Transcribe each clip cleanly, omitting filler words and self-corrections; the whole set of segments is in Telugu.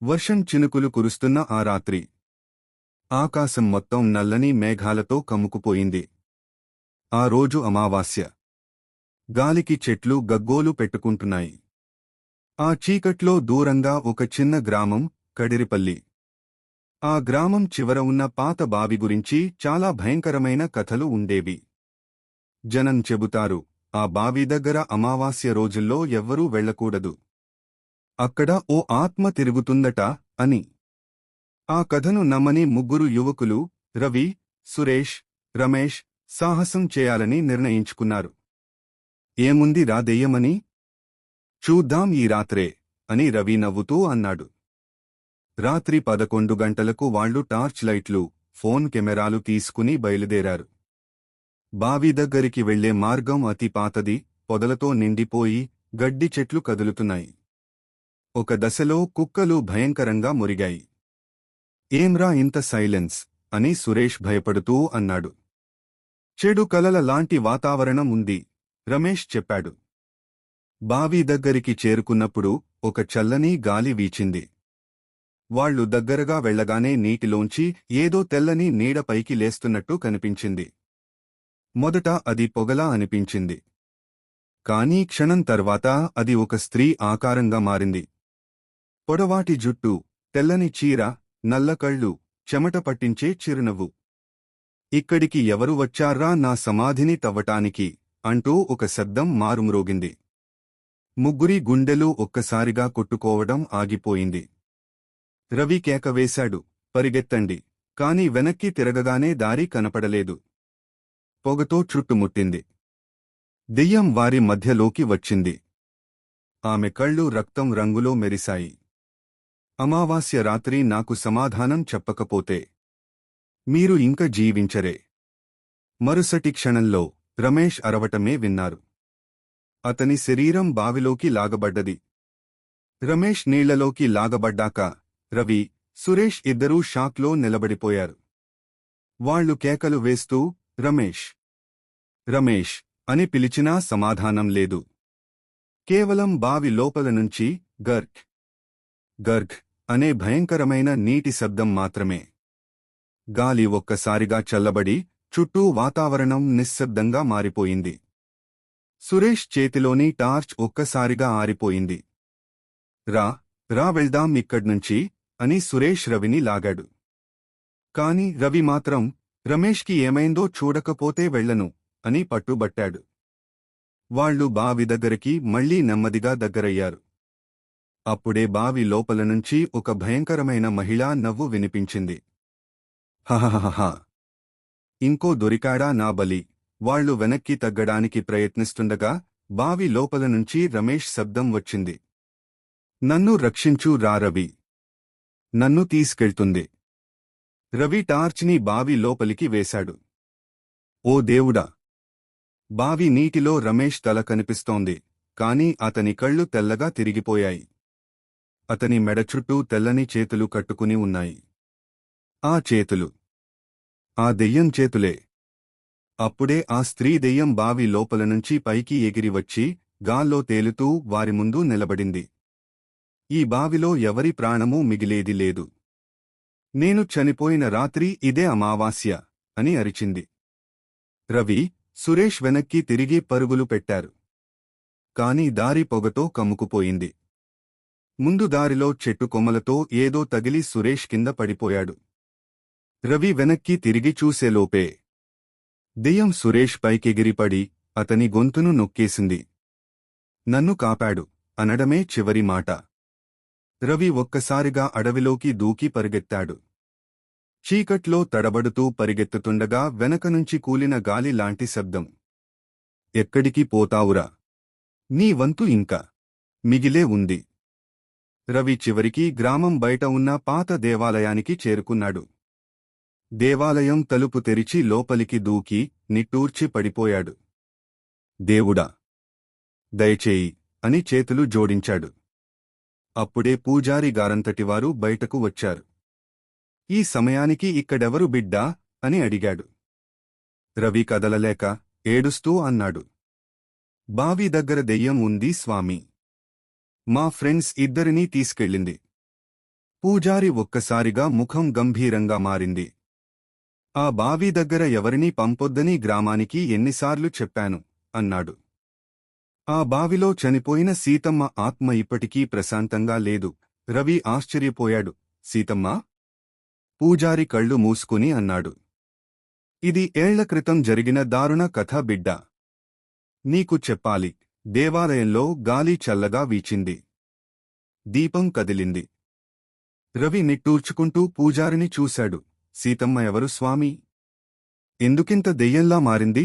వర్షం చినుకులు కురుస్తున్న ఆ రాత్రి ఆకాశం మొత్తం నల్లని మేఘాలతో కమ్ముకుపోయింది. ఆ రోజు అమావాస్య. గాలికి చెట్లు గగ్గోలు పెట్టుకుంటున్నాయి. ఆ చీకట్లో దూరంగా ఒక చిన్న గ్రామం, కడిరిపల్లి. ఆ గ్రామం చివర ఉన్న పాత బావి గురించి చాలా భయంకరమైన కథలు ఉండేవి. జనం చెబుతారు, ఆ బావి దగ్గర అమావాస్య రోజుల్లో ఎవ్వరూ వెళ్లకూడదు. అక్కడ ఓ ఆత్మ తిరుగుతుందట అని. ఆ కథను నమ్మని ముగ్గురు యువకులు, రవి, సురేష్, రమేష్, సాహసం చేయాలని నిర్ణయించుకున్నారు. ఏముంది రా దెయ్యమని? చూద్దాం ఈ రాత్రే అని రవి నవ్వుతూ అన్నాడు. రాత్రి 11 గంటలకు వాళ్లు టార్చ్ లైట్లు, ఫోన్ కెమెరాలు తీసుకుని బయలుదేరారు. బావి దగ్గరికి వెళ్లే మార్గం అతి పాతది, పొదలతో నిండిపోయి గడ్డి చెట్లు కదులుతున్నాయి. ఒక దశలో కుక్కలు భయంకరంగా మురిగాయి. ఏంరా ఇంత సైలెన్స్ అని సురేష్ భయపడుతూ అన్నాడు. చెడు కలల లాంటి వాతావరణం ఉంది, రమేష్ చెప్పాడు. బావి దగ్గరికి చేరుకున్నప్పుడు ఒక చల్లని గాలి వీచింది. వాళ్లు దగ్గరగా వెళ్లగానే నీటిలోంచి ఏదో తెల్లని నీడ పైకి లేస్తున్నట్టు కనిపించింది. మొదట అది పొగలా అనిపించింది. కానీ క్షణం తర్వాత అది ఒక స్త్రీ ఆకారంగా మారింది. పొడవాటి జుట్టు, తెల్లని చీర, నల్ల కళ్ళు, చెమట పట్టించే చిరునవ్వు. ఇక్కడికి ఎవరు వచ్చార్రా నా సమాధిని తవ్వటానికి అంటూ ఒక శబ్దం మారుమ్రోగింది. ముగ్గురి గుండెలు ఒక్కసారిగా కొట్టుకోవడం ఆగిపోయింది. రవి కేకవేశాడు, పరిగెత్తండి. కాని వెనక్కి తిరగగానే దారి కనపడలేదు. పొగతో చుట్టుముట్టింది. దెయ్యం వారి మధ్యలోకి వచ్చింది. ఆమె కళ్ళు రక్తం రంగులో మెరిశాయి. అమావాస్య రాత్రి నాకు సమాధానం చెప్పకపోతే మీరు ఇంక జీవించరే. మరుసటి క్షణంలో రమేష్ అరవటమే విన్నారు. అతని శరీరం బావిలోకి లాగబడ్డది. రమేష్ నీళ్లలోకి లాగబడ్డాక రవి, సురేష్ ఇద్దరూ షాక్లో నిలబడిపోయారు. వాళ్లు కేకలు వేస్తూ రమేష్, రమేష్ అని పిలిచినా సమాధానం లేదు. కేవలం బావి లోపల నుంచి గర్గ్, గర్గ్ అనే భయంకరమైన నీటి శబ్దం మాత్రమే. గాలి ఒక్కసారిగా చల్లబడి చుట్టూ వాతావరణం నిశ్శబ్దంగా మారిపోయింది. సురేష్ చేతిలోని టార్చ్ ఒక్కసారిగా ఆరిపోయింది. రా రా వెళ్దాం ఇక్కడ్నుంచి అని సురేష్ రవిని లాగాడు. కాని రవి మాత్రం రమేష్కి ఏమైందో చూడకపోతే వెళ్లను అని పట్టుబట్టాడు. వాళ్లు బావి దగ్గరికి మళ్లీ నెమ్మదిగా దగ్గరయ్యారు. అప్పుడే బావి లోపలనుంచి ఒక భయంకరమైన మహిళా నవ్వు వినిపించింది. హహహహ, ఇంకో దొరికాడా నా బలి. వాళ్లు వెనక్కి తగ్గడానికి ప్రయత్నిస్తుండగా బావి లోపలనుంచి రమేష్ శబ్దం వచ్చింది. నన్ను రక్షించు రా రవి. నన్ను తీసుకెళ్తుంది. రవి టార్చ్ని బావి లోపలికి వేశాడు. ఓ దేవుడా! బావి నీటిలో రమేష్ తల కనిపిస్తోంది, కాని అతని కళ్ళు తెల్లగా తిరిగిపోయాయి. అతని మెడ చుట్టూ తెల్లని చేతులు కట్టుకుని ఉన్నాయి. ఆ చేతులు ఆ దెయ్యం చేతులే. అప్పుడే ఆ స్త్రీ దెయ్యం బావి లోపలనుంచి పైకి ఎగిరివచ్చి గాల్లో తేలుతూ వారి ముందు నిలబడింది. ఈ బావిలో ఎవరి ప్రాణమూ మిగిలేది లేదు. నేను చనిపోయిన రాత్రి ఇదే అమావాస్య అని అరిచింది. రవి, సురేష్ వెనక్కి తిరిగి పరుగులు పెట్టారు. కాని దారి పొగతో కమ్ముకుపోయింది. ముందు దారిలో చెట్టు కొమ్మలతో ఏదో తగిలి సురేష్ కింద పడిపోయాడు. రవి వెనక్కి తిరిగి చూసేలోపే దెయ్యం సురేష్ పైకెగిరిపడి అతని గొంతును నొక్కేసింది. నన్ను కాపాడు అనడమే చివరి మాట. రవి ఒక్కసారిగా అడవిలోకి దూకి పరిగెత్తాడు. చీకట్లో తడబడుతూ పరిగెత్తుతుండగా వెనకనుంచి కూలిన గాలి లాంటి శబ్దం. ఎక్కడికి పోతావురా? నీ వంతు ఇంకా మిగిలే ఉంది. రవి చివరికి గ్రామం బయట ఉన్న పాత దేవాలయానికి చేరుకున్నాడు. దేవాలయం తలుపు తెరిచి లోపలికి దూకి నిట్టూర్చి పడిపోయాడు. దేవుడా, దయచేయి అని చేతులు జోడించాడు. అప్పుడే పూజారి గారంతటివారు బయటకు వచ్చారు. ఈ సమయానికి ఇక్కడెవరు బిడ్డా అని అడిగాడు. రవి కదలలేక ఏడుస్తూ అన్నాడు. బావి దగ్గర దెయ్యం ఉంది స్వామీ. మా ఫ్రెండ్స్ ఇద్దరినీ తీసుకెళ్ళింది. పూజారి ఒక్కసారిగా ముఖం గంభీరంగా మారింది. ఆ బావి దగ్గర ఎవరినీ పంపొద్దని గ్రామానికి ఎన్నిసార్లు చెప్పాను అన్నాడు. ఆ బావిలో చనిపోయిన సీతమ్మ ఆత్మ ఇప్పటికీ ప్రశాంతంగా లేదు. రవి ఆశ్చర్యపోయాడు. సీతమ్మా? పూజారి కళ్ళు మూసుకుని అన్నాడు. ఇది ఏళ్ల క్రితం జరిగిన దారుణ కథ బిడ్డా. నీకు చెప్పాలి. దేవాలయంలో గాలి చల్లగా వీచింది. దీపం కదిలింది. రవి నిట్టూర్చుకుంటూ పూజారిని చూశాడు. సీతమ్మ ఎవరు స్వామీ? ఎందుకింత దెయ్యంలా మారింది?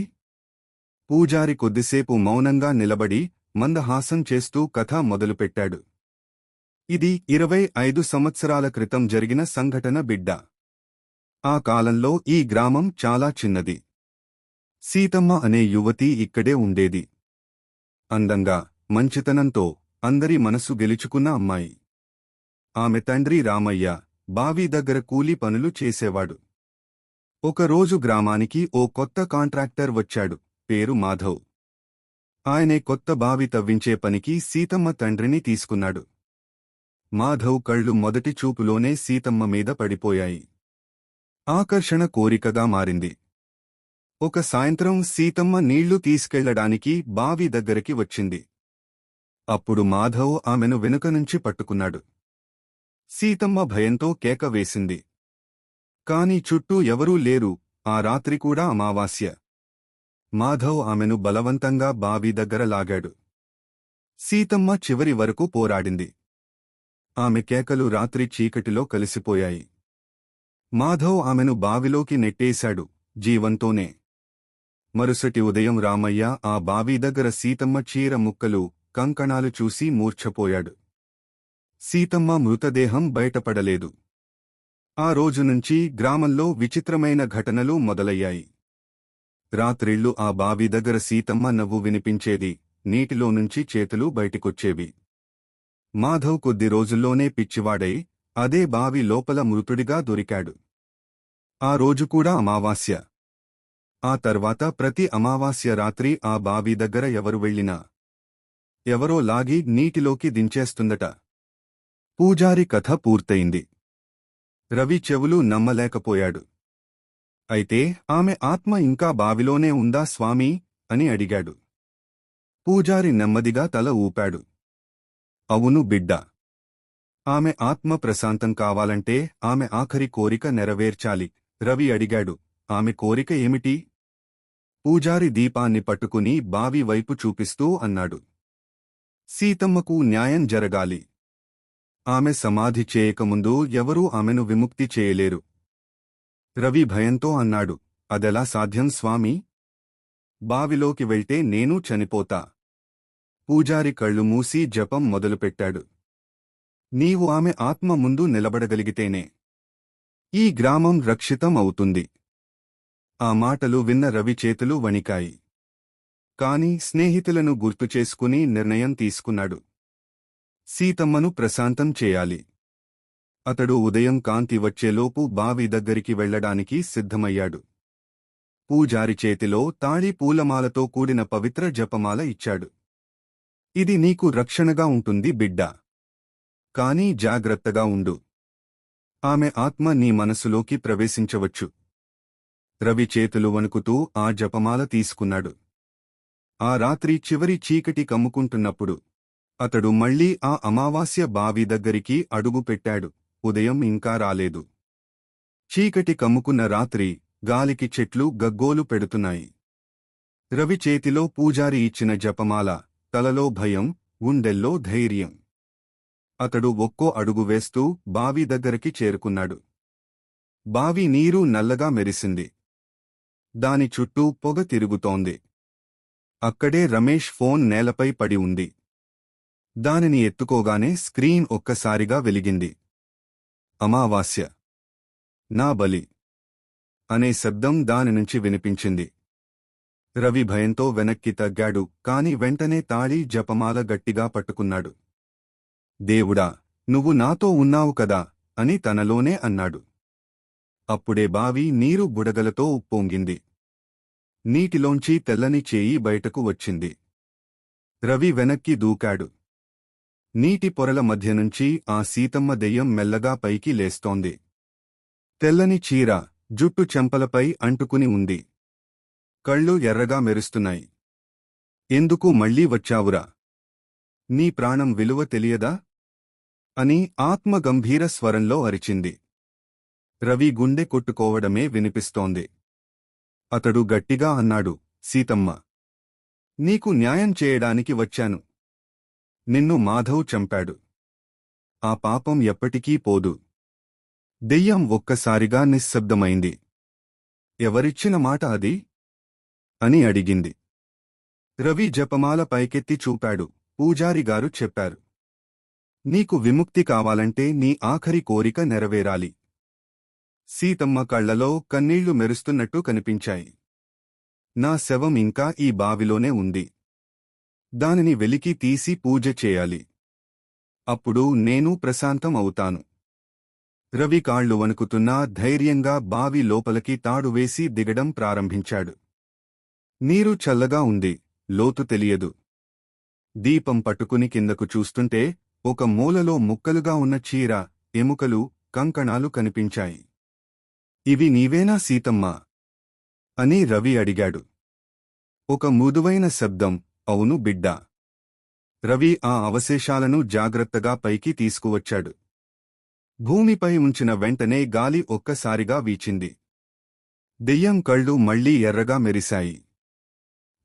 పూజారి కొద్దిసేపు మౌనంగా నిలబడి మందహాసం చేస్తూ కథ మొదలుపెట్టాడు. ఇది 25 సంవత్సరాల క్రితం జరిగిన సంఘటన బిడ్డా. ఆ కాలంలో ఈ గ్రామం చాలా చిన్నది. సీతమ్మ అనే యువతి ఇక్కడే ఉండేది. అందంగా, మంచితనంతో అందరి మనసు గెలుచుకున్న అమ్మాయి. ఆమె తండ్రి రామయ్య బావి దగ్గర కూలీ పనులు చేసేవాడు. ఒకరోజు గ్రామానికి ఓ కొత్త కాంట్రాక్టర్ వచ్చాడు. పేరు మాధవ్. ఆయనే కొత్త బావి తవ్వించే పనికి సీతమ్మ తండ్రిని తీసుకున్నాడు. మాధవ్ కళ్ళు మొదటి చూపులోనే సీతమ్మ మీద పడిపోయాయి. ఆకర్షణ కోరికగా మారింది. ఒక సాయంత్రం సీతమ్మ నీళ్లు తీసుకెళ్లడానికి బావి దగ్గరికి వచ్చింది. అప్పుడు మాధవ్ ఆమెను వెనుక నుంచి పట్టుకున్నాడు. సీతమ్మ భయంతో కేక వేసింది. కాని చుట్టూ ఎవరూ లేరు. ఆ రాత్రి కూడా అమావాస్య. మాధవ్ ఆమెను బలవంతంగా బావి దగ్గర లాగాడు. సీతమ్మ చివరి వరకు పోరాడింది. ఆమె కేకలు రాత్రి చీకటిలో కలిసిపోయాయి. మాధవ్ ఆమెను బావిలోకి నెట్టేశాడు, జీవంతోనే. మరుసటి ఉదయం రామయ్య ఆ బావి దగ్గర సీతమ్మ చీర ముక్కలు, కంకణాలు చూసి మూర్ఛపోయాడు. సీతమ్మ మృతదేహం బయటపడలేదు. ఆ రోజునుంచి గ్రామంలో విచిత్రమైన ఘటనలు మొదలయ్యాయి. రాత్రిళ్లు ఆ బావి దగ్గర సీతమ్మ నవ్వు వినిపించేది, నీటిలో నుంచి చేతులు బయటికొచ్చేవి. మాధవ్ కొద్ది రోజుల్లోనే పిచ్చివాడై అదే బావి లోపల మృతుడిగా దొరికాడు. ఆ రోజు కూడా అమావాస్య. ఆ తర్వాత ప్రతి అమావాస్య రాత్రి ఆ బావి దగ్గర ఎవరు వెళ్ళినా ఎవరో లాగి నీటిలోకి దించేస్తుందట. పూజారి కథ పూర్తయింది. రవి చెవులు నమ్మలేకపోయాడు. అయితే ఆమె ఆత్మ ఇంకా బావిలోనే ఉందా స్వామీ అని అడిగాడు. పూజారి నెమ్మదిగా తల ఊపాడు. అవును బిడ్డా. ఆమె ఆత్మ ప్రశాంతం కావాలంటే ఆమె ఆఖరి కోరిక నెరవేర్చాలి. రవి అడిగాడు. ఆమె కోరిక ఏమిటి? పూజారి దీపాన్ని పట్టుకుని బావి వైపు చూపిస్తూ అన్నాడు. సీతమ్మకు న్యాయం జరగాలి. ఆమె సమాధి చేయకముందు ఎవరూ ఆమెను విముక్తి చేయలేరు. రవి భయంతో అన్నాడు. అదెలా సాధ్యం స్వామీ? బావిలోకి వెళ్తే నేనూ చనిపోతా. పూజారి కళ్ళు మూసి జపం మొదలుపెట్టాడు. నీవు ఆమె ఆత్మ ముందు నిలబడగలిగితేనే ఈ గ్రామం రక్షితం అవుతుంది. ఆ మాటలు విన్న రవి చేతులు వణికాయి. కాని స్నేహితులను గుర్తుచేసుకుని నిర్ణయం తీసుకున్నాడు. సీతమ్మను ప్రశాంతం చేయాలి. అతడు ఉదయం కాంతి వచ్చేలోపు బావి దగ్గరికి వెళ్లడానికి సిద్ధమయ్యాడు. పూజారి చేతిలో తాళి పూలమాలతో కూడిన పవిత్ర జపమాల ఇచ్చాడు. ఇది నీకు రక్షణగా ఉంటుంది బిడ్డా. కానీ జాగ్రత్తగా ఉండు. ఆమె ఆత్మ నీ మనసులోకి ప్రవేశించవచ్చు. రవి చేతులు వణుకుతూ ఆ జపమాల తీసుకున్నాడు. ఆ రాత్రి చివరి చీకటి కమ్ముకుంటున్నప్పుడు అతడు మళ్లీ ఆ అమావాస్య బావి దగ్గరికి అడుగుపెట్టాడు. ఉదయం ఇంకా రాలేదు. చీకటి కమ్ముకున్న రాత్రి, గాలికి చెట్లు గగ్గోలు పెడుతున్నాయి. రవి చేతిలో పూజారి ఇచ్చిన జపమాల, తలలో భయం, గుండెల్లో ధైర్యం. అతడు ఒక్కో అడుగు వేస్తూ బావి దగ్గరికి చేరుకున్నాడు. బావి నీరు నల్లగా మెరిసింది. దాని చుట్టూ పొగ తిరుగుతోంది. అక్కడే రమేష్ ఫోన్ నేలపై పడి ఉంది. దానిని ఎత్తుకోగానే స్క్రీన్ ఒక్కసారిగా వెలిగింది. అమావాస్య, నా బలి అనే శబ్దం దానినుంచి వినిపించింది. రవి భయంతో వెనక్కి తగ్గాడు, కాని వెంటనే తాళి జపమాల గట్టిగా పట్టుకున్నాడు. దేవుడా, నువ్వు నాతో ఉన్నావు కదా అని తనలోనే అన్నాడు. అప్పుడే బావి నీరు బుడగలతో ఉప్పొంగింది. నీటిలోంచి తెల్లని చేయి బయటకు వచ్చింది. రవి వెనక్కి దూకాడు. నీటి పొరల మధ్యనుంచి ఆ సీతమ్మ దెయ్యం మెల్లగా పైకి లేస్తోంది. తెల్లని చీర, జుట్టు చెంపలపై అంటుకుని ఉంది. కళ్ళు ఎర్రగా మెరుస్తున్నాయి. ఎందుకు మళ్ళీ వచ్చావురా? నీ ప్రాణం విలువ తెలియదా? అని ఆత్మ గంభీర స్వరంలో అరిచింది. రవి గుండె కొట్టుకోవడమే వినిపిస్తోంది. అతడు గట్టిగా అన్నాడు, సీతమ్మ, నీకు న్యాయం చేయడానికి వచ్చాను. నిన్ను మాధవ్ చంపాడు. ఆ పాపం ఎప్పటికీ పోదు. దెయ్యం ఒక్కసారిగా నిశ్శబ్దమైంది. ఎవరిచ్చిన మాట అది? అని అడిగింది. రవి జపమాల పైకెత్తి చూపాడు. పూజారిగారు చెప్పారు. నీకు విముక్తి కావాలంటే నీ ఆఖరి కోరిక నెరవేరాలి. సీతమ్మ కళ్లలో కన్నీళ్లు మెరుస్తున్నట్టు కనిపించాయి. నా శవం ఇంకా ఈ బావిలోనే ఉంది. దానిని వెలికి తీసి పూజ చేయాలి. అప్పుడు నేను ప్రశాంతం అవుతాను. రవి కాళ్లు వణుకుతున్నా ధైర్యంగా బావి లోపలికి తాడు వేసి దిగడం ప్రారంభించాడు. నీరు చల్లగా ఉంది, లోతు తెలియదు. దీపం పట్టుకుని కిందకు చూస్తుంటే ఒక మూలలో ముక్కలుగా ఉన్న చీర, ఎముకలు, కంకణాలు కనిపించాయి. ఇవి నీవేనా సీతమ్మా? అని రవి అడిగాడు. ఒక మృదువైన శబ్దం, అవును బిడ్డా. రవి ఆ అవశేషాలను జాగ్రత్తగా పైకి తీసుకువచ్చాడు. భూమిపై ఉంచిన వెంటనే గాలి ఒక్కసారిగా వీచింది. దెయ్యం కళ్ళు మళ్లీ ఎర్రగా మెరిశాయి.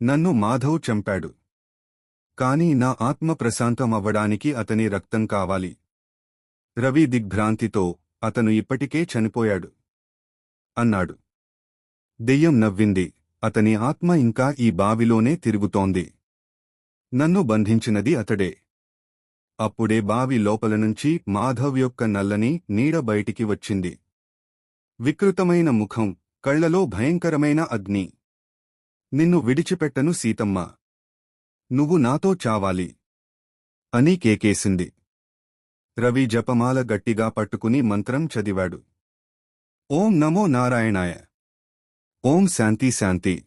నన్ను మాధవ్ చంపాడు. కాని నా ఆత్మ ప్రశాంతం అవ్వడానికి అతని రక్తం కావాలి. రవి దిగ్భ్రాంతితో, అతను ఇప్పటికే చనిపోయాడు అన్నాడు. దెయ్యం నవ్వింది. అతని ఆత్మ ఇంకా ఈ బావిలోనే తిరుగుతోంది. నన్ను బంధించినది అతడే. అప్పుడే బావి లోపలనుంచి మాధవ్ యొక్క నల్లని నీడ బయటికి వచ్చింది. వికృతమైన ముఖం, కళ్లలో భయంకరమైన అగ్ని. నిన్ను విడిచిపెట్టను సీతమ్మ. నువ్వు నాతో చావాలి అని కేకేసింది. రవి జపమాల గట్టిగా పట్టుకుని మంత్రం చదివాడు. ఓం నమో నారాయణాయ. ఓం శాంతి శాంతి.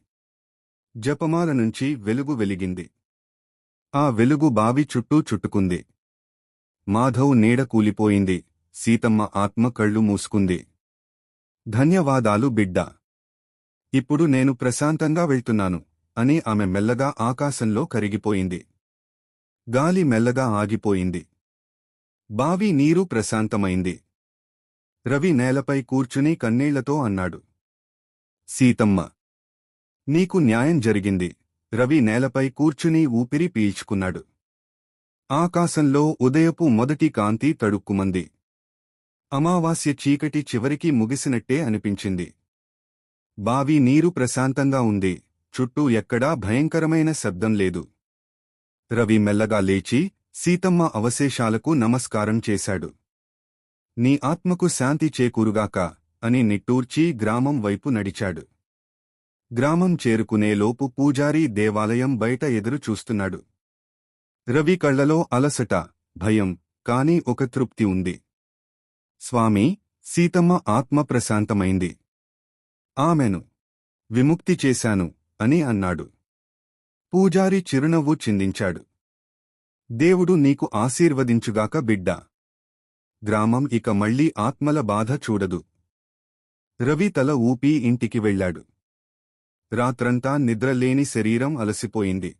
జపమాల నుంచి వెలుగు వెలిగింది. ఆ వెలుగు బావి చుట్టూ చుట్టుకుంది. మాధవ్ నీడ కూలిపోయింది. సీతమ్మ ఆత్మ కళ్ళు మూసుకుంది. ధన్యవాదాలు బిడ్డా. ఇప్పుడు నేను ప్రశాంతంగా వెళ్తున్నాను అని ఆమె మెల్లగా ఆకాశంలో కరిగిపోయింది. గాలి మెల్లగా ఆగిపోయింది. బావి నీరు ప్రశాంతమైంది. రవి నేలపై కూర్చుని కన్నీళ్లతో అన్నాడు, సీతమ్మ, నీకు న్యాయం జరిగింది. రవి నేలపై కూర్చుని ఊపిరి పీల్చుకున్నాడు. ఆకాశంలో ఉదయపు మొదటి కాంతి తడుక్కుమంది. అమావాస్య చీకటి చివరికి ముగిసినట్టే అనిపించింది. బావి నీరు ప్రశాంతంగా ఉంది. చుట్టూ ఎక్కడా భయంకరమైన శబ్దం లేదు. రవి మెల్లగా లేచి సీతమ్మ అవశేషాలకు నమస్కారం చేశాడు. నీ ఆత్మకు శాంతి చేకూరుగాక అని నిట్టూర్చి గ్రామం వైపు నడిచాడు. గ్రామం చేరుకునేలోపు పూజారి దేవాలయం బయట ఎదురు చూస్తున్నాడు. రవి కళ్లలో అలసట, భయం, కాని ఒక తృప్తి ఉంది. స్వామీ, సీతమ్మ ఆత్మ ప్రశాంతమైంది. ఆమెను విముక్తి చేశాను అని అన్నాడు. పూజారి చిరునవ్వు చిందించాడు. దేవుడు నీకు ఆశీర్వదించుగాక బిడ్డా. గ్రామం ఇక మళ్లీ ఆత్మల బాధ చూడదు. రవి తల ఊపి ఇంటికి వెళ్లాడు. రాత్రంతా నిద్రలేని శరీరం అలసిపోయింది.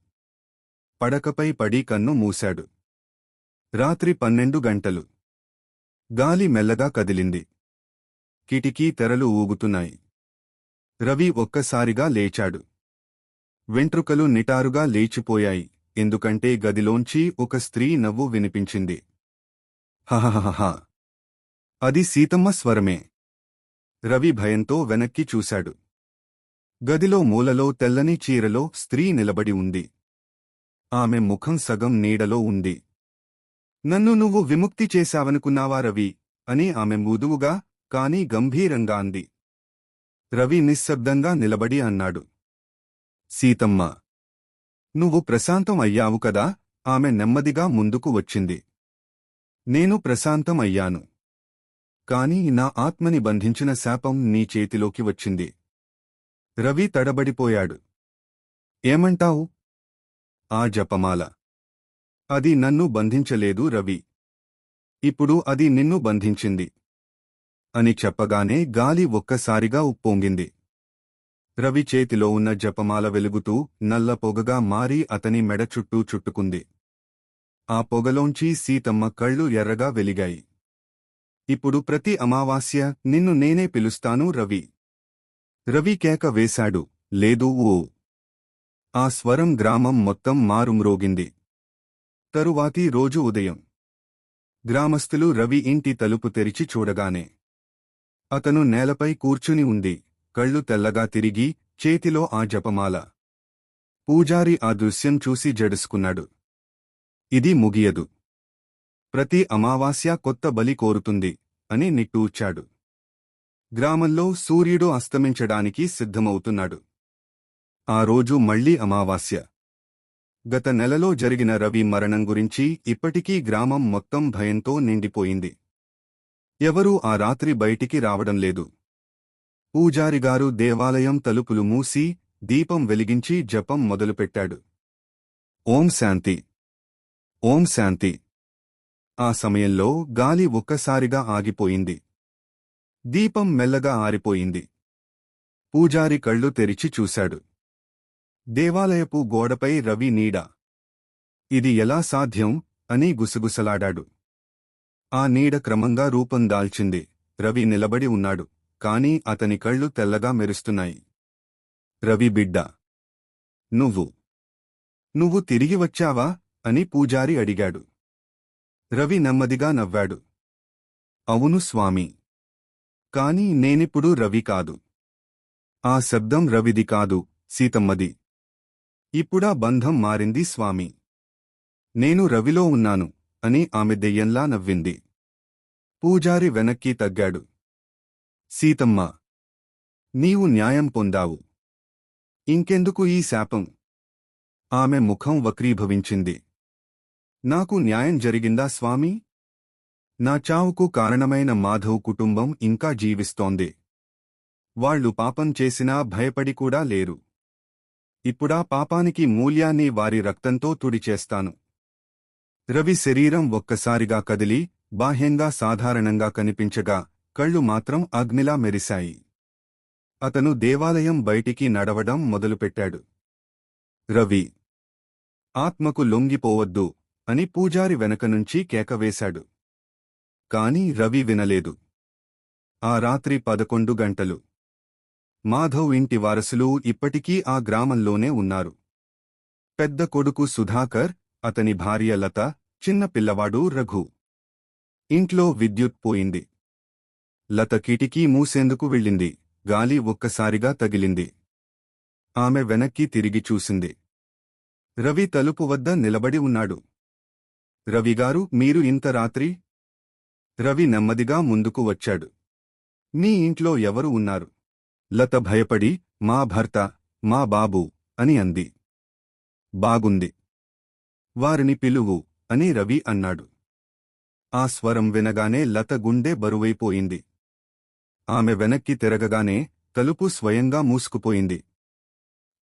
పడకపై పడి కన్ను మూశాడు. రాత్రి 12 గంటలు. గాలి మెల్లగా కదిలింది. కిటికీ తెరలు ఊగుతున్నాయి. రవి ఒక్కసారిగా లేచాడు. వెంట్రుకలు నిటారుగా లేచిపోయాయి, ఎందుకంటే గదిలోంచి ఒక స్త్రీ నవ్వు వినిపించింది. హహహహ. అది సీతమ్మ స్వరమే. రవి భయంతో వెనక్కి చూశాడు. గదిలో మూలలో తెల్లని చీరలో స్త్రీ నిలబడి ఉంది. ఆమె ముఖం సగం నీడలో ఉంది. నన్ను నువ్వు విముక్తి చేశావనుకున్నావా రవి? అని ఆమె మృదువుగా, కాని గంభీరంగా అంది. రవి నిశ్శబ్దంగా నిలబడి అన్నాడు, సీతమ్మ, నువ్వు ప్రశాంతం అయ్యావు కదా? ఆమె నెమ్మదిగా ముందుకు వచ్చింది. నేను ప్రశాంతం అయ్యాను. కాని నా ఆత్మని బంధించిన శాపం నీ చేతిలోకి వచ్చింది. రవి తడబడిపోయాడు. ఏమంటావు? ఆ జపమాల, అది నన్ను బంధించలేదు రవి. ఇప్పుడు అది నిన్ను బంధించింది అని చెప్పగానే గాలి ఒక్కసారిగా ఉప్పొంగింది. రవి చేతిలో ఉన్న జపమాల వెలుగుతూ నల్ల పొగగా మారి అతని మెడ చుట్టూ చుట్టుకుంది. ఆ పొగలోంచి సీతమ్మ కళ్ళు ఎర్రగా వెలిగాయి. ఇప్పుడు ప్రతి అమావాస్య నిన్ను నేనే పిలుస్తాను రవి. రవి కేక వేశాడు, లేదు ఓ. ఆ స్వరం గ్రామం మొత్తం మారుమ్రోగింది. తరువాతి రోజు ఉదయం గ్రామస్థులు రవి ఇంటి తలుపు తెరిచి చూడగానే అతను నేలపై కూర్చుని ఉంది, కళ్ళు తెల్లగా తిరిగి, చేతిలో ఆ జపమాల. పూజారి ఆ దృశ్యం చూసి జడుసుకున్నాడు. ఇది ముగియదు. ప్రతి అమావాస్య కొత్త బలి కోరుతుంది అని నిట్టూర్చాడు. గ్రామంలో సూర్యుడు అస్తమించడానికి సిద్ధమవుతున్నాడు. ఆ రోజు మళ్లీ అమావాస్య. గత నెలలో జరిగిన రవి మరణం గురించి ఇప్పటికీ గ్రామం మొత్తం భయంతో నిండిపోయింది. ఎవరూ ఆ రాత్రి బయటికి రావడం లేదు. పూజారిగారు దేవాలయం తలుపులు మూసి దీపం వెలిగించి జపం మొదలుపెట్టాడు. ఓం శాంతి, ఓం శాంతి. ఆ సమయంలో గాలి ఒక్కసారిగా ఆగిపోయింది. దీపం మెల్లగా ఆరిపోయింది. పూజారి కళ్ళు తెరిచి చూశాడు. దేవాలయపు గోడపై రవి నీడ. ఇది ఎలా సాధ్యం అని గుసగుసలాడాడు. ఆ నీడ క్రమంగా రూపం దాల్చింది. రవి నిలబడి ఉన్నాడు, కాని అతని కళ్ళు తెల్లగా మెరుస్తున్నాయి. రవి బిడ్డా, నువ్వు తిరిగి వచ్చావా అని పూజారి అడిగాడు. రవి నెమ్మదిగా నవ్వాడు. అవును స్వామీ. కాని నేనిప్పుడు రవి కాదు. ఆ శబ్దం రవిది కాదు, సీతమ్మది. ఇప్పుడా బంధం మారింది స్వామీ. నేను రవిలో ఉన్నాను అని ఆమె దెయ్యంలా నవ్వింది. పూజారి వెనక్కి తగ్గాడు. సీతమ్మ, నీవు న్యాయం పొందావు. ఇంకెందుకు ఈ శాపం? ఆమె ముఖం వక్రీభవించింది. నాకు న్యాయం జరిగిందా స్వామీ? నా చావుకు కారణమైన మాధవ్ కుటుంబం ఇంకా జీవిస్తోంది. వాళ్లు పాపం చేసినా భయపడి కూడా లేరు. ఇప్పుడా పాపానికి మూల్యాన్ని వారి రక్తంతో తుడిచేస్తాను. రవి శరీరం ఒక్కసారిగా కదిలి బాహ్యంగా సాధారణంగా కనిపించగా కళ్ళు మాత్రం అగ్నిలా మెరిశాయి. అతను దేవాలయం బయటికి నడవడం మొదలుపెట్టాడు. రవి, ఆత్మకు లొంగిపోవద్దు అని పూజారి వెనకనుంచి కేకవేశాడు. కాని రవి వినలేదు. ఆ రాత్రి 11 గంటలు. మాధవ్ ఇంటి వారసులు ఇప్పటికీ ఆ గ్రామంలోనే ఉన్నారు. పెద్ద కొడుకు సుధాకర్, అతని భార్య లత, చిన్న పిల్లవాడు రఘు. ఇంట్లో విద్యుత్ పోయింది. లత కిటికీ మూసేందుకు వెళ్ళింది. గాలి ఒక్కసారిగా తగిలింది. ఆమె వెనక్కి తిరిగి చూసింది. రవి తలుపు వద్ద నిలబడి ఉన్నాడు. రవిగారు, మీరు ఇంత రాత్రి? రవి నెమ్మదిగా ముందుకు వచ్చాడు. మీ ఇంట్లో ఎవరు ఉన్నారు? లత భయపడి, మా భర్త, మా బాబు అని అంది. బాగుంది. వారిని పిలువు అని రవి అన్నాడు. ఆ స్వరం వినగానే లత గుండె బరువైపోయింది. ఆమె వెనక్కి తిరగగానే తలుపు స్వయంగా మూసుకుపోయింది.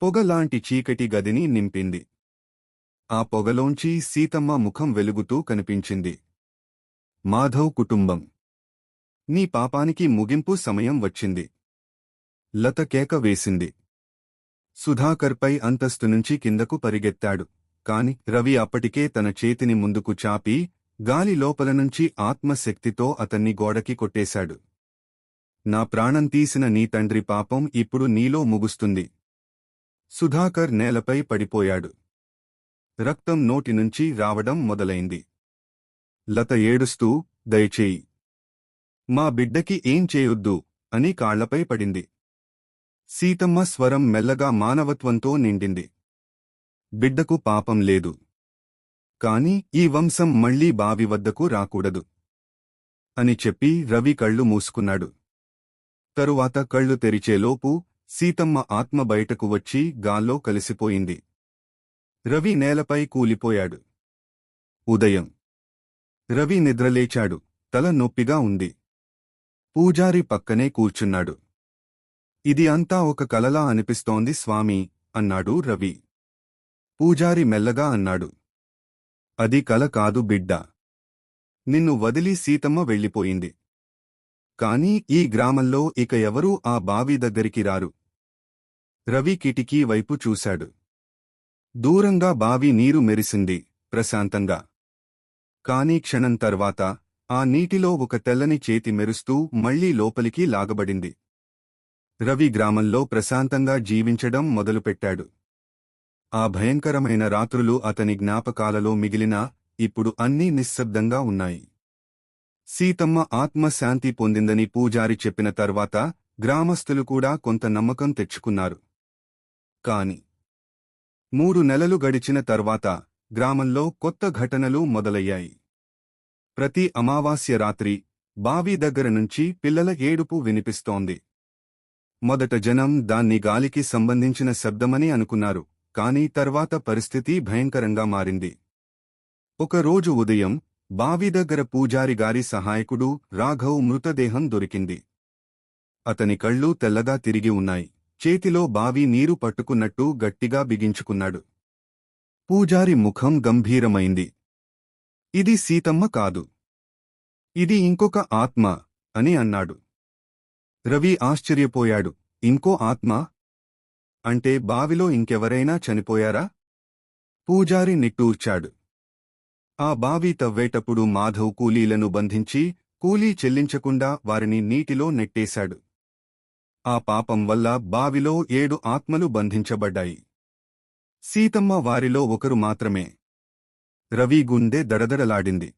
పొగలాంటి చీకటి గదిని నింపింది. ఆ పొగలోంచి సీతమ్మ ముఖం వెలుగుతూ కనిపించింది. మాధవ్ కుటుంబం, నీ పాపానికి ముగింపు సమయం వచ్చింది. లత కేక వేసింది. సుధాకర్పై అంతస్తు నుంచి కిందకు పరిగెత్తాడు. కాని రవి అప్పటికే తన చేతిని ముందుకు చాపి గాలి లోపలనుంచి ఆత్మశక్తితో అతన్ని గోడకి కొట్టేశాడు. నా ప్రాణం తీసిన నీ తండ్రి పాపం ఇప్పుడు నీలో ముగుస్తుంది. సుధాకర్ నేలపై పడిపోయాడు. రక్తం నోటినుంచి రావడం మొదలైంది. లత ఏడుస్తూ, దయచేయి, మా బిడ్డకి ఏం చేయొద్దు అని కాళ్లపై పడింది. సీతమ్మ స్వరం మెల్లగా మానవత్వంతో నిండింది. బిడ్డకు పాపం లేదు. కాని ఈ వంశం మళ్లీ బావి వద్దకు రాకూడదు అని చెప్పి రవి కళ్ళు మూసుకున్నాడు. తరువాత కళ్ళు తెరిచేలోపు సీతమ్మ ఆత్మ బయటకు వచ్చి గాల్లో కలిసిపోయింది. రవి నేలపై కూలిపోయాడు. ఉదయం. రవి నిద్రలేచాడు. తల నొప్పిగా ఉంది. పూజారి పక్కనే కూర్చున్నాడు. ఇది అంతా ఒక కలలా అనిపిస్తోంది స్వామీ అన్నాడు రవి. పూజారి మెల్లగా అన్నాడు. అది కల కాదు బిడ్డా. నిన్ను వదిలి సీతమ్మ వెళ్ళిపోయింది. కాని ఈ గ్రామంలో ఇక ఎవరూ ఆ బావి దగ్గరికి రారు. రవి కిటికీ వైపు చూశాడు. దూరంగా బావి నీరు మెరిసింది, ప్రశాంతంగా. కాని క్షణం తర్వాత ఆ నీటిలో ఒక తెల్లని చేతి మెరుస్తూ మళ్లీ లోపలికి లాగబడింది. రవి గ్రామంలో ప్రశాంతంగా జీవించడం మొదలుపెట్టాడు. ఆ భయంకరమైన రాత్రులు అతని జ్ఞాపకాలలో మిగిలినా ఇప్పుడు అన్నీ నిశ్శబ్దంగా ఉన్నాయి. సీతమ్మ ఆత్మశాంతి పొందిందని పూజారి చెప్పిన తర్వాత గ్రామస్థులు కూడా కొంత నమ్మకం తెచ్చుకున్నారు. కాని 3 నెలలు గడిచిన తర్వాత గ్రామంలో కొత్త ఘటనలు మొదలయ్యాయి. ప్రతి అమావాస్య రాత్రి బావి దగ్గర నుంచి పిల్లల ఏడుపు వినిపిస్తోంది. మొదట జనం దాన్ని గాలికి సంబంధించిన శబ్దమని అనుకున్నారు, కాని తర్వాత పరిస్థితి భయంకరంగా మారింది. ఒకరోజు ఉదయం బావి దగ్గర పూజారి గారి సహాయకుడు రాఘవ్ మృతదేహం దొరికింది. అతని కళ్ళు తెల్లగా తిరిగి ఉన్నాయి, చేతిలో బావి నీరు పట్టుకున్నట్టు గట్టిగా బిగించుకున్నాడు. పూజారి ముఖం గంభీరమైంది. ఇది సీతమ్మ కాదు, ఇది ఇంకొక ఆత్మ అని అన్నాడు. రవి ఆశ్చర్యపోయాడు. ఇంకో ఆత్మ? అంటే బావిలో ఇంకెవరైనా చనిపోయారా? పూజారి నిట్టూర్చాడు. ఆ బావి తవ్వేటప్పుడు మాధవ్ కూలీలను బంధించి కూలీ చెల్లించకుండా వారిని నీటిలో నెట్టేశాడు. ఆ పాపం వల్ల బావిలో 7 ఆత్మలు బంధించబడ్డాయి. సీతమ్మ వారిలో ఒకరు మాత్రమే. రవి గుండె దడదడలాడింది.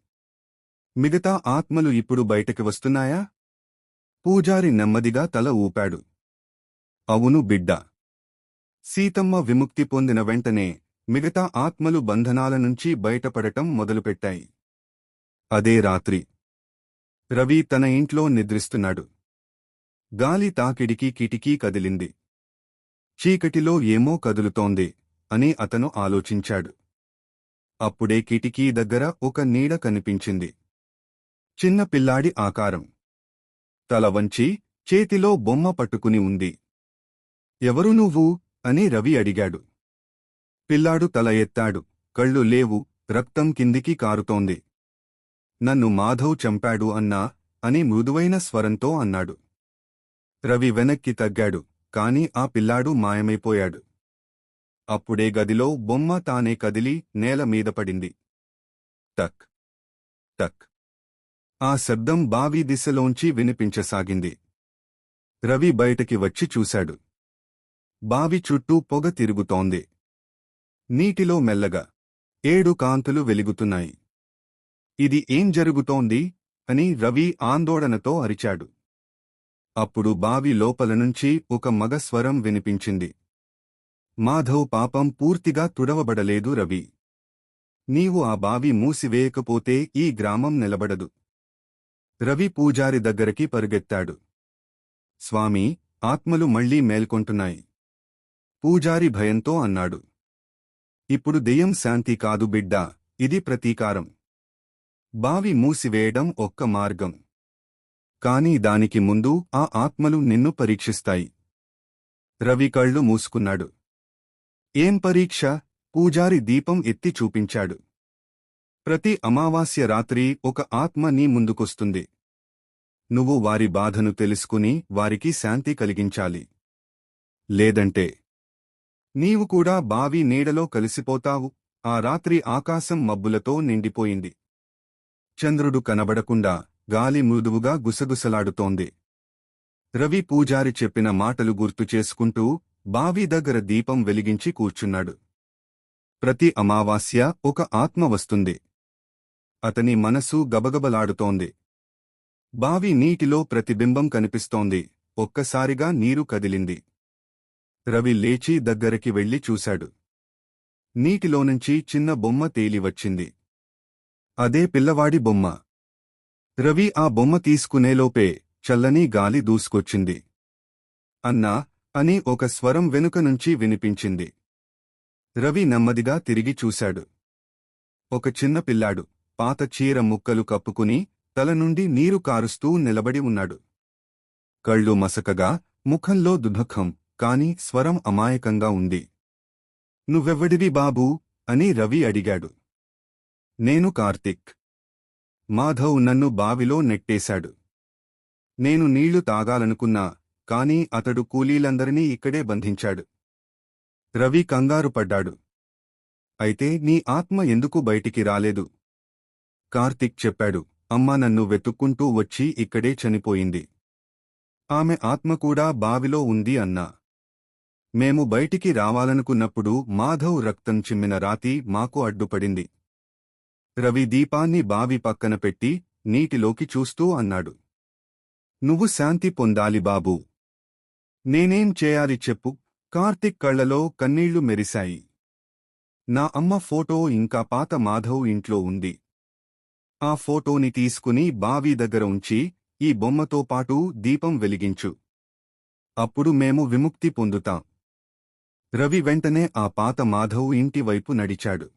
మిగతా ఆత్మలు ఇప్పుడు బయటకి వస్తున్నాయా? పూజారి నెమ్మదిగా తల ఊపాడు. అవును బిడ్డా. సీతమ్మ విముక్తి పొందిన వెంటనే మిగతా ఆత్మలు బంధనాల నుంచి బయటపడటం మొదలుపెట్టాయి. అదే రాత్రి రవి తన ఇంట్లో నిద్రిస్తున్నాడు. గాలి తాకిడికి కిటికీ కదిలింది. చీకటిలో ఏమో కదులుతోంది అని అతను ఆలోచించాడు. అప్పుడే కిటికీ దగ్గర ఒక నీడ కనిపించింది. చిన్న పిల్లాడి ఆకారం. తల వంచి చేతిలో బొమ్మ పట్టుకుని ఉంది. ఎవరు నువ్వు అని రవి అడిగాడు. పిల్లాడు తల ఎత్తాడు. కళ్ళు లేవు, రక్తం కిందికి కారుతోంది. నన్ను మాధవ్ చంపాడు అన్నా అని మృదువైన స్వరంతో అన్నాడు. రవి వెనక్కి తగ్గాడు, కాని ఆ పిల్లాడు మాయమైపోయాడు. అప్పుడే గదిలో బొమ్మ తానే కదిలి నేల మీద పడింది. టక్ టక్. ఆ శబ్దం బావి దిశలోంచి వినిపించసాగింది. రవి బయటకి వచ్చి చూశాడు. బావి చుట్టూ పొగ తిరుగుతోంది. నీటిలో మెల్లగా 7 కాంతులు వెలుగుతున్నాయి. ఇది ఏం జరుగుతోంది అని రవి ఆందోళనతో అరిచాడు. అప్పుడు బావి లోపలనుంచి ఒక మగ స్వరం వినిపించింది. మాధవ్ పాపం పూర్తిగా తుడవబడలేదు రవి. నీవు ఆ బావి మూసివేయకపోతే ఈ గ్రామం నిలబడదు. రవి పూజారి దగ్గరికి పరుగెత్తాడు. స్వామీ, ఆత్మలు మళ్లీ మేల్కొంటున్నాయి. పూజారి భయంతో అన్నాడు. ఇప్పుడు దెయ్యం శాంతి కాదు బిడ్డా, ఇది ప్రతీకారం. బావి మూసివేయడం ఒక్క మార్గం. కాని దానికి ముందు ఆ ఆత్మలు నిన్ను పరీక్షిస్తాయి. రవి కళ్ళు మూసుకున్నాడు. ఏం పరీక్ష? పూజారి దీపం ఎత్తి చూపించాడు. ప్రతి అమావాస్య రాత్రి ఒక ఆత్మ నీ ముందుకొస్తుంది. నువ్వు వారి బాధను తెలుసుకుని వారికి శాంతి కలిగించాలి. లేదంటే నీవు కూడా బావి నీడలో కలిసిపోతావు. ఆ రాత్రి ఆకాశం మబ్బులతో నిండిపోయింది. చంద్రుడు కనబడకుండా గాలి మృదువుగా గుసగుసలాడుతోంది. రవి పూజారి చెప్పిన మాటలు గుర్తుచేసుకుంటూ బావి దగ్గర దీపం వెలిగించి కూర్చున్నాడు. ప్రతి అమావాస్య ఒక ఆత్మ వస్తుంది. అతని మనసు గబగబలాడుతోంది. బావి నీటిలో ప్రతిబింబం కనిపిస్తోంది. ఒక్కసారిగా నీరు కదిలింది. రవి లేచి దగ్గరికి వెళ్లి చూశాడు. నీటిలోనుంచి చిన్న బొమ్మ తేలివచ్చింది. అదే పిల్లవాడి బొమ్మ. రవి ఆ బొమ్మ తీసుకునేలోపే చల్లని గాలి దూసుకొచ్చింది. అన్నా అని ఒక స్వరం వెనుక నుంచి వినిపించింది. రవి నెమ్మదిగా తిరిగి చూశాడు. ఒక చిన్న పిల్లాడు పాత చీర ముక్కలు కప్పుకుని తల నుండి నీరు కారుస్తూ నిలబడి ఉన్నాడు. కళ్ళు మసకగా, ముఖంలో దుఃఖం, కాని స్వరం అమాయకంగా ఉంది. నువ్వెవ్వడివి బాబూ అని రవి అడిగాడు. నేను కార్తిక్. మాధవ్ నన్ను బావిలో నెట్టేశాడు. నేను నీళ్లు తాగాలనుకున్నా, కాని అతడు కూలీలందరినీ ఇక్కడే బంధించాడు. రవి కంగారు పడ్డాడు. అయితే నీ ఆత్మ ఎందుకు బయటికి రాలేదు? కార్తిక్ చెప్పాడు. అమ్మ నన్ను వెతుక్కుంటూ వచ్చి ఇక్కడే చనిపోయింది. ఆమె ఆత్మ కూడా బావిలో ఉంది అన్నా. మేము బయటికి రావాలనుకున్నప్పుడు మాధవ్ రక్తం చిమ్మిన రాతి మాకు అడ్డుపడింది. రవి దీపాన్ని బావి పక్కన పెట్టి నీటిలోకి చూస్తూ అన్నాడు. నువ్వు శాంతి పొందాలి బాబూ. నేనేం చేయాలి చెప్పు? కార్తిక్ కళ్లలో కన్నీళ్లు మెరిశాయి. నా అమ్మ ఫోటో ఇంకా పాత మాధవ్ ఇంట్లో ఉంది. ఆ ఫోటోని తీసుకుని బావి దగ్గర ఉంచి ఈ బొమ్మతో పాటు దీపం వెలిగించు. అప్పుడు మేము విముక్తి పొందుతాం. రవి వెంటనే ఆ పాత మాధవ్ ఇంటి వైపు నడిచాడు.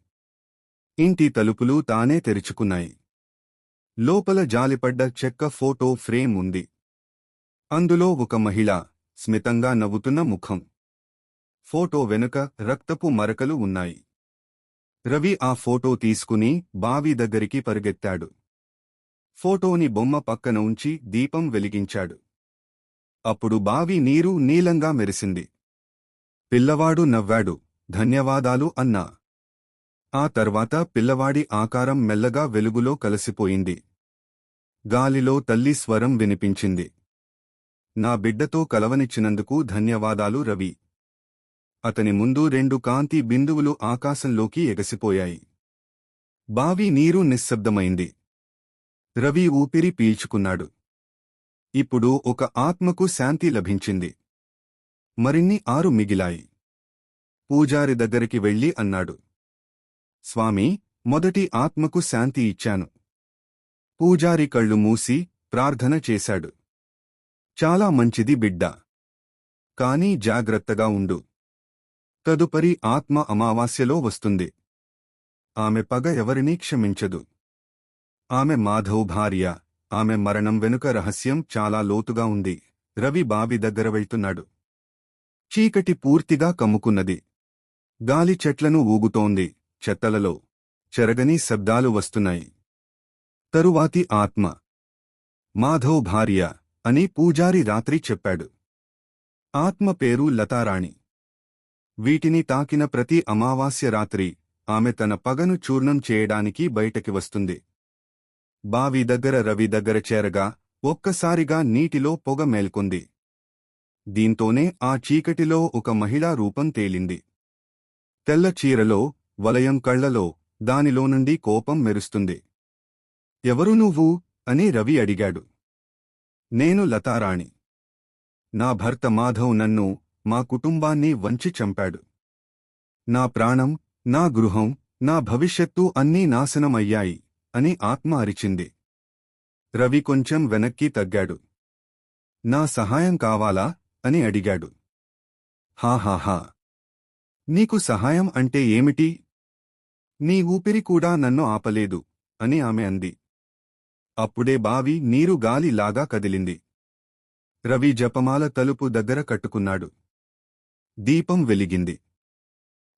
ఇంటి తలుపులు తానే తెరుచుకున్నాయి. లోపల జాలిపడ్డ చెక్క ఫోటో ఫ్రేమ్ ఉంది. అందులో ఒక మహిళ, స్మితంగా నవ్వుతున్న ముఖం. ఫోటో వెనుక రక్తపు మరకలు ఉన్నాయి. రవి ఆ ఫోటో తీసుకుని బావి దగ్గరికి పరిగెత్తాడు. ఫోటోని బొమ్మ పక్కన ఉంచి దీపం వెలిగించాడు. అప్పుడు బావి నీరు నీలంగా మెరిసింది. పిల్లవాడు నవ్వాడు. ధన్యవాదాలు అన్నా. ఆ తర్వాత పిల్లవాడి ఆకారం మెల్లగా వెలుగులో కలిసిపోయింది. గాలిలో తల్లి స్వరం వినిపించింది. నా బిడ్డతో కలవనిచ్చినందుకు ధన్యవాదాలు రవి. అతని ముందు 2 కాంతి బిందువులు ఆకాశంలోకి ఎగసిపోయాయి. బావి నీరు నిశ్శబ్దమైంది. రవి ఊపిరి పీల్చుకున్నాడు. ఇప్పుడు ఒక ఆత్మకు శాంతి లభించింది. మరిన్ని 6 మిగిలాయి. పూజారి దగ్గరికి వెళ్ళి అన్నాడు. స్వామీ, మొదటి ఆత్మకు శాంతి ఇచ్చాను. పూజారి కళ్ళు మూసి ప్రార్థన చేశాడు. చాలా మంచిది బిడ్డా. కాని జాగ్రత్తగా ఉండు. తదుపరి ఆత్మ అమావాస్యలో వస్తుంది. ఆమె పగ ఎవరినీ క్షమించదు. ఆమె మాధవ్ భార్య. ఆమె మరణం వెనుక రహస్యం చాలా లోతుగా ఉంది. రవి బావి దగ్గర వెళ్తున్నాడు. చీకటి పూర్తిగా కమ్ముకున్నది. గాలి చెట్లను ఊగుతోంది. చెత్తలలో చెరగని శబ్దాలు వస్తున్నాయి. తరువాతి ఆత్మ మాధవ్ భార్య అని పూజారి రాత్రి చెప్పాడు. ఆత్మ పేరు లతారాణి. వీటిని తాకిన ప్రతి అమావాస్య రాత్రి ఆమె తన పగను చూర్ణం చేయడానికి బయటకి వస్తుంది. బావి దగ్గర రవి దగ్గర చేరగా ఒక్కసారిగా నీటిలో పొగ మేల్కొంది. దీంతోనే ఆ చీకటిలో ఒక మహిళా రూపం తేలింది. తెల్ల చీరలో, వలయం కళ్లలో, దానిలో నుండి కోపం మెరుస్తుంది. ఎవరు నువ్వు? అని రవి అడిగాడు. నేను లతారాణి. నా భర్త మాధవ్ నన్ను, మా కుటుంబాన్ని వంచి చంపాడు. నా ప్రాణం, నా గృహం, నా భవిష్యత్తు అన్నీ నాశనమయ్యాయి అని ఆత్మ అరిచింది. రవి కొంచెం వెనక్కి తగ్గాడు. నా సహాయం కావాలా? అని అడిగాడు. హాహాహా. నీకు సహాయం అంటే ఏమిటి? నీ ఊపిరి కూడా నన్ను ఆపలేదు అని ఆమె అంది. అప్పుడే బావి నీరు గాలిలాగా కదిలింది. రవి జపమాల తలుపు దగ్గర కట్టుకున్నాడు. దీపం వెలిగింది.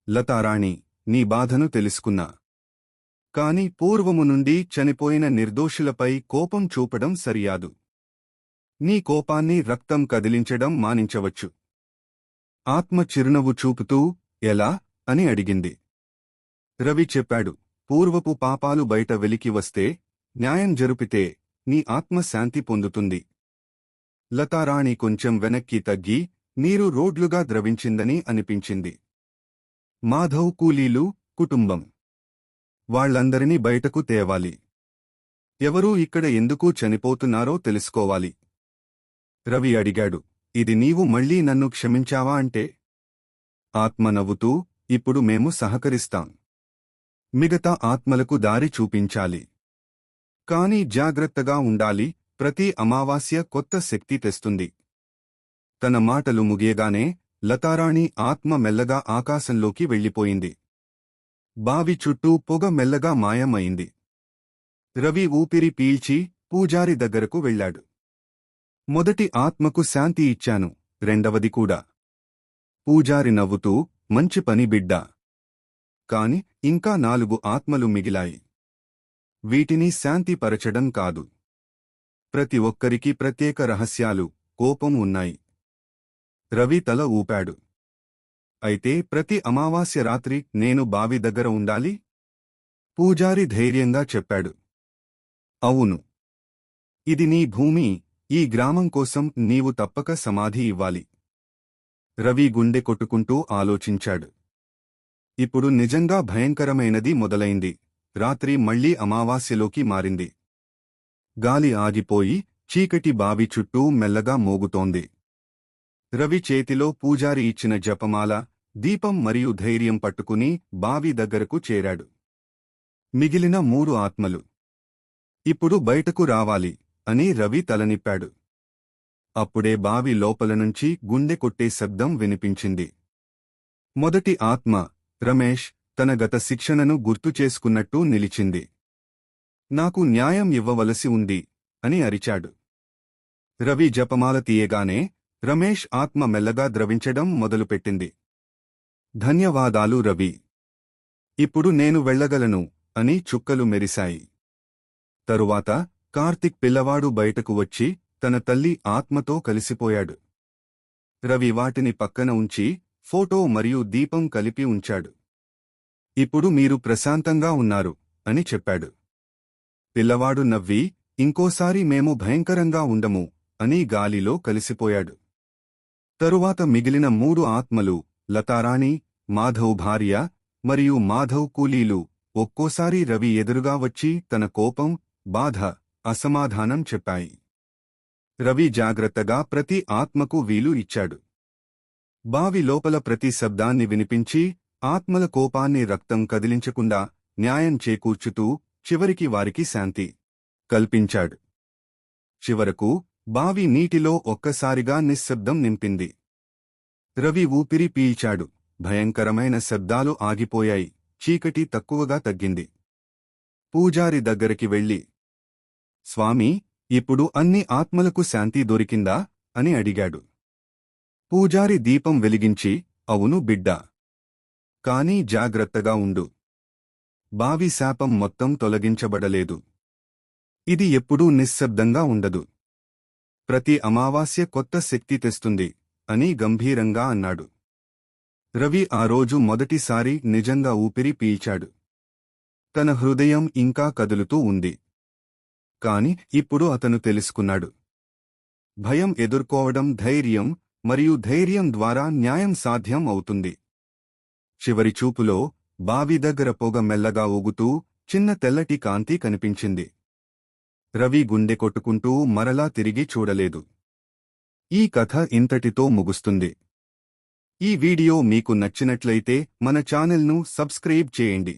లతారాణి, నీ బాధను తెలుసుకున్నా. కాని పూర్వము నుండి చనిపోయిన నిర్దోషులపై కోపం చూపడం సరియాదు. నీ కోపాన్ని రక్తం కదిలించడం మానించవచ్చు. ఆత్మ చిరునవ్వు చూపుతూ, ఎలా? అని అడిగింది. రవి చెప్పాడు. పూర్వపు పాపాలు బయట వెలికి వస్తే, న్యాయం జరిపితే నీ ఆత్మ శాంతి పొందుతుంది. లతారాణి కొంచెం వెనక్కి తగ్గి నీరు రోడ్లుగా ద్రవించిందని అనిపించింది. మాధవ్ కూలీలు, కుటుంబం. వాళ్లందరినీ బయటకు తేవాలి. ఎవరూ ఇక్కడ ఎందుకు చనిపోతున్నారో తెలుసుకోవాలి. రవి అడిగాడు. ఇది నీవు మళ్లీ నన్ను క్షమించావా అంటే? ఆత్మ నవ్వుతూ, ఇప్పుడు మేము సహకరిస్తాం. మిగతా ఆత్మలకు దారి చూపించాలి. కాని జాగ్రత్తగా ఉండాలి. ప్రతి అమావాస్య కొత్త శక్తి తెస్తుంది. తన మాటలు ముగియగానే లతారాణి ఆత్మ మెల్లగా ఆకాశంలోకి వెళ్ళిపోయింది. బావి చుట్టూ పొగ మెల్లగా మాయమైంది. రవి ఊపిరి పీల్చి పూజారి దగ్గరకు వెళ్ళాడు. మొదటి ఆత్మకు శాంతి ఇచ్చాను, రెండవది కూడా. పూజారి నవ్వుతూ, మంచి పని బిడ్డా. కాని ఇంకా 4 ఆత్మలు మిగిలాయి. వీటిని శాంతిపరచడం కాదు. ప్రతి ఒక్కరికి ప్రత్యేక రహస్యాలు, కోపం ఉన్నాయి. రవి తల ఊపాడు. అయితే ప్రతి అమావాస్య రాత్రి నేను బావి దగ్గర ఉండాలి? పూజారి ధైర్యంగా చెప్పాడు. అవును. ఇది నీ భూమి, ఈ గ్రామం కోసం నీవు తప్పక సమాధి ఇవ్వాలి. రవి గుండె కొట్టుకుంటూ ఆలోచించాడు. ఇప్పుడు నిజంగా భయంకరమైనది మొదలైంది. రాత్రి మళ్లీ అమావాస్యలోకి మారింది. గాలి ఆగిపోయి చీకటి బావి చుట్టూ మెల్లగా మోగుతోంది. రవి చేతిలో పూజారి ఇచ్చిన జపమాల, దీపం మరియు ధైర్యం పట్టుకుని బావి దగ్గరకు చేరాడు. మిగిలిన 3 ఆత్మలు ఇప్పుడు బయటకు రావాలి అని రవి తలనిప్పాడు. అప్పుడే బావి లోపలనుంచి గుండె కొట్టే శబ్దం వినిపించింది. మొదటి ఆత్మ, రమేష్, తన గత శిక్షణను గుర్తుచేసుకున్నట్టు నిలిచింది. నాకు న్యాయం ఇవ్వవలసి ఉంది అని అరిచాడు. రవి జపమాల తీయగానే రమేష్ ఆత్మ మెల్లగా ద్రవించడం మొదలుపెట్టింది. ధన్యవాదాలు రవి. ఇప్పుడు నేను వెళ్ళగలను అని చుక్కలు మెరిశాయి. తరువాత కార్తిక్ పిల్లవాడు బయటకు వచ్చి తన తల్లి ఆత్మతో కలిసిపోయాడు. రవి వాటిని పక్కన ఉంచి ఫోటో మరియు దీపం కలిపి ఉంచాడు. ఇప్పుడు మీరు ప్రశాంతంగా ఉన్నారు అని చెప్పాడు. పిల్లవాడు నవ్వి, ఇంకోసారి మేము భయంకరంగా ఉండము అని గాలిలో కలిసిపోయాడు. తరువాత మిగిలిన 3 ఆత్మలు, లతారాణి, మాధవ్ భార్య మరియు మాధవ్ కూలీలు, ఒక్కోసారి రవి ఎదురుగా వచ్చి తన కోపం, బాధ, అసమాధానం చెప్పాయి. రవి జాగ్రత్తగా ప్రతి ఆత్మకు వీలు ఇచ్చాడు. బావి లోపల ప్రతి శబ్దాన్ని వినిపించి ఆత్మల కోపాన్ని రక్తం కదిలించకుండా న్యాయం చేకూర్చుతూ చివరికి వారికి శాంతి కల్పించాడు. చివరకు బావి నీటిలో ఒక్కసారిగా నిశ్శబ్దం నింపింది. రవి ఊపిరి పీల్చాడు. భయంకరమైన శబ్దాలు ఆగిపోయాయి. చీకటి తక్కువగా తగ్గింది. పూజారి దగ్గరికి వెళ్ళి, స్వామీ, ఇప్పుడు అన్ని ఆత్మలకు శాంతి దొరికిందా అని అడిగాడు. పూజారి దీపం వెలిగించి, అవును బిడ్డా. కానీ జాగ్రత్తగా ఉండు. బావి శాపం మొత్తం తొలగించబడలేదు. ఇది ఎప్పుడూ నిశ్శబ్దంగా ఉండదు. ప్రతి అమావాస్య కొత్త శక్తి తెస్తుంది అని గంభీరంగా అన్నాడు. రవి ఆ రోజు మొదటిసారి నిజంగా ఊపిరి పీల్చాడు. తన హృదయం ఇంకా కదులుతూ ఉంది. కాని ఇప్పుడు అతను తెలుసుకున్నాడు. భయం ఎదుర్కోవడం ధైర్యం, మరియు ధైర్యం ద్వారా న్యాయం సాధ్యం అవుతుంది. చివరి చూపులో బావి దగ్గర పొగ మెల్లగా ఊగుతూ చిన్న తెల్లటి కాంతి కనిపించింది. రవి గుండె కొట్టుకుంటూ మరలా తిరిగి చూడలేదు. ఈ కథ ఇంతటితో ముగుస్తుంది. ఈ వీడియో మీకు నచ్చినట్లయితే మన ఛానల్ను సబ్స్క్రైబ్ చేయండి.